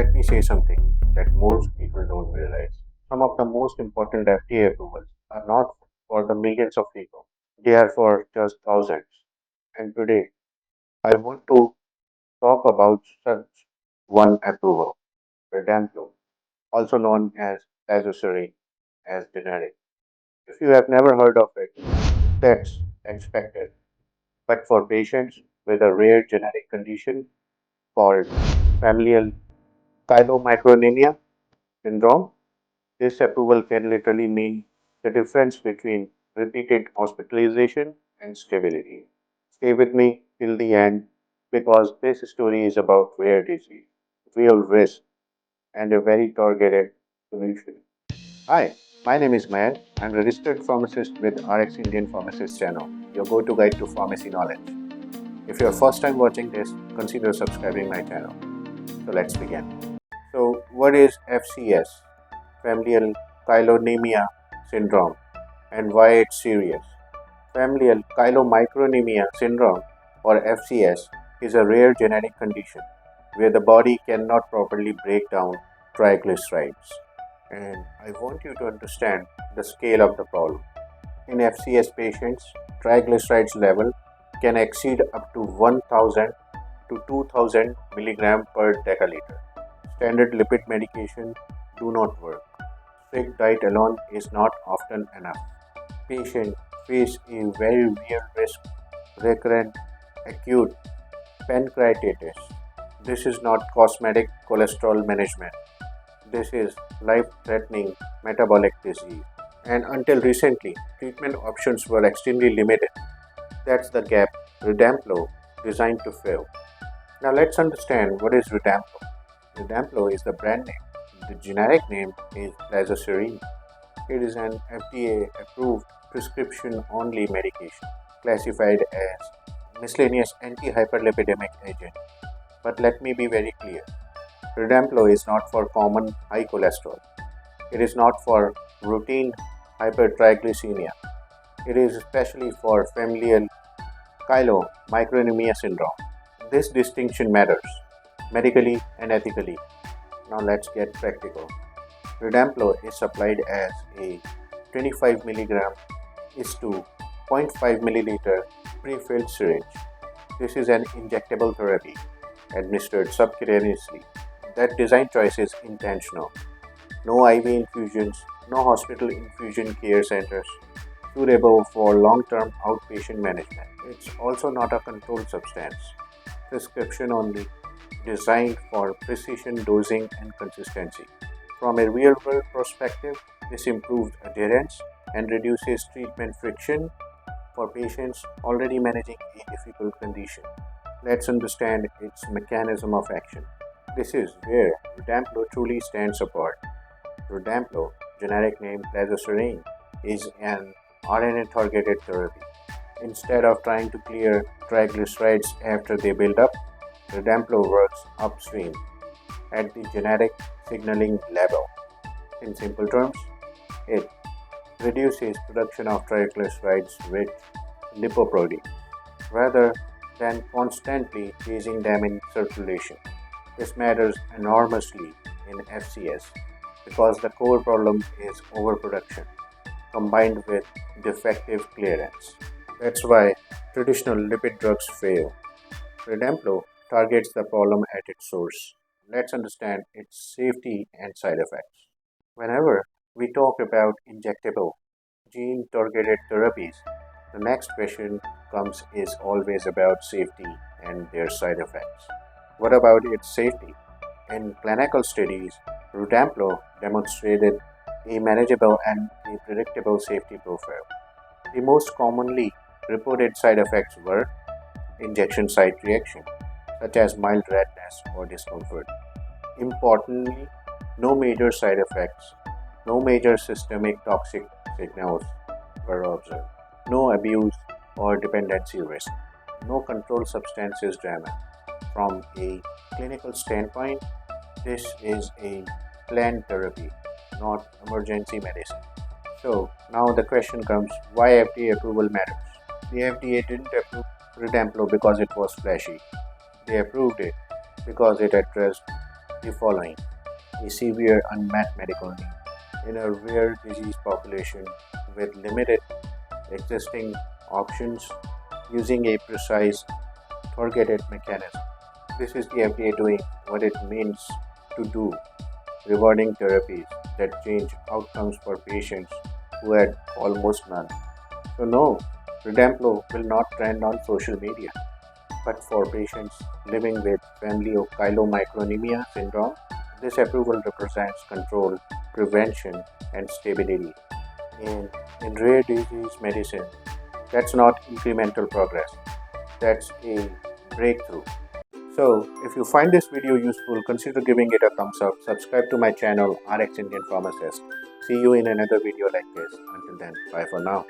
Let me say something that most people don't realize. Some of the most important FDA approvals are not for the millions of people, they are for just thousands. And today, I want to talk about such one approval, Redemplo, also known as Plozasiran as generic. If you have never heard of it, that's expected. But for patients with a rare genetic condition called familial chylomicronemia syndrome, this approval can literally mean the difference between repeated hospitalization and stability. Stay with me till the end because this story is about rare disease, real risk, and a very targeted solution. Hi, my name is Mayan. I'm registered pharmacist with RX Indian Pharmacist channel, your go-to guide to pharmacy knowledge. If you're first time watching this, consider subscribing my channel. So let's begin. So what is FCS? Familial Chylomicronemia syndrome and why it's serious. Familial Chylomicronemia syndrome or FCS is a rare genetic condition where the body cannot properly break down triglycerides. And I want you to understand the scale of the problem. In FCS patients, triglycerides level can exceed up to 1000 to 2000 milligram per deciliter. Standard lipid medication do not work. Strict diet alone is not often enough. Patients face a very real risk, recurrent acute pancreatitis. This is not cosmetic cholesterol management. This is life-threatening metabolic disease. And until recently, treatment options were extremely limited. That's the gap Redemplo designed to fill. Now let's understand what is Redemplo. Redemplo is the brand name. The generic name is Plozasiran. It is an FDA-approved prescription-only medication classified as miscellaneous antihyperlipidemic agent. But let me be very clear. Redemplo is not for common high cholesterol. It is not for routine hypertriglycemia. It is especially for familial chylomicronemia syndrome. This distinction matters medically and ethically. Now let's get practical. Redemplo is supplied as a 25 milligram is to 0.5 milliliter pre-filled syringe. This is an injectable therapy administered subcutaneously. That design choice is intentional. No IV infusions, no hospital infusion care centers, suitable for long-term outpatient management. It's also not a controlled substance. Prescription only, designed for precision dosing and consistency. From a real-world perspective, this improves adherence and reduces treatment friction for patients already managing a difficult condition. Let's understand its mechanism of action. This is where Redemplo truly stands apart. Redemplo, generic name Plozasiran, is an RNA-targeted therapy. Instead of trying to clear triglycerides after they build up, Redemplo works upstream at the genetic signaling level. In simple terms, it reduces production of triglycerides rich lipoproteins rather than constantly chasing them in circulation. This matters enormously in FCS because the core problem is overproduction combined with defective clearance. That's why traditional lipid drugs fail. Redemplo targets the problem at its source. Let's understand its safety and side effects. Whenever we talk about injectable, gene targeted therapies, the next question comes is always about safety and their side effects. What about its safety? In clinical studies, Redemplo demonstrated a manageable and a predictable safety profile. The most commonly reported side effects were injection site reaction, such as mild redness or discomfort. Importantly, no major side effects, no major systemic toxic signals were observed, no abuse or dependency risk, no controlled substances drama. From a clinical standpoint, this is a planned therapy, not emergency medicine. So now the question comes, why FDA approval matters? The FDA didn't approve Redemplo because it was flashy. They approved it because it addressed the following: a severe unmet medical need in a rare disease population with limited existing options using a precise targeted mechanism. This is the FDA doing what it means to do, rewarding therapies that change outcomes for patients who had almost none. So no, Redemplo will not trend on social media, but for patients living with familial chylomicronemia syndrome, this approval represents control, prevention, and stability. In rare disease medicine, that's not incremental progress, that's a breakthrough. So, if you find this video useful, consider giving it a thumbs up. Subscribe to my channel, RX Indian Pharmacist. See you in another video like this. Until then, bye for now.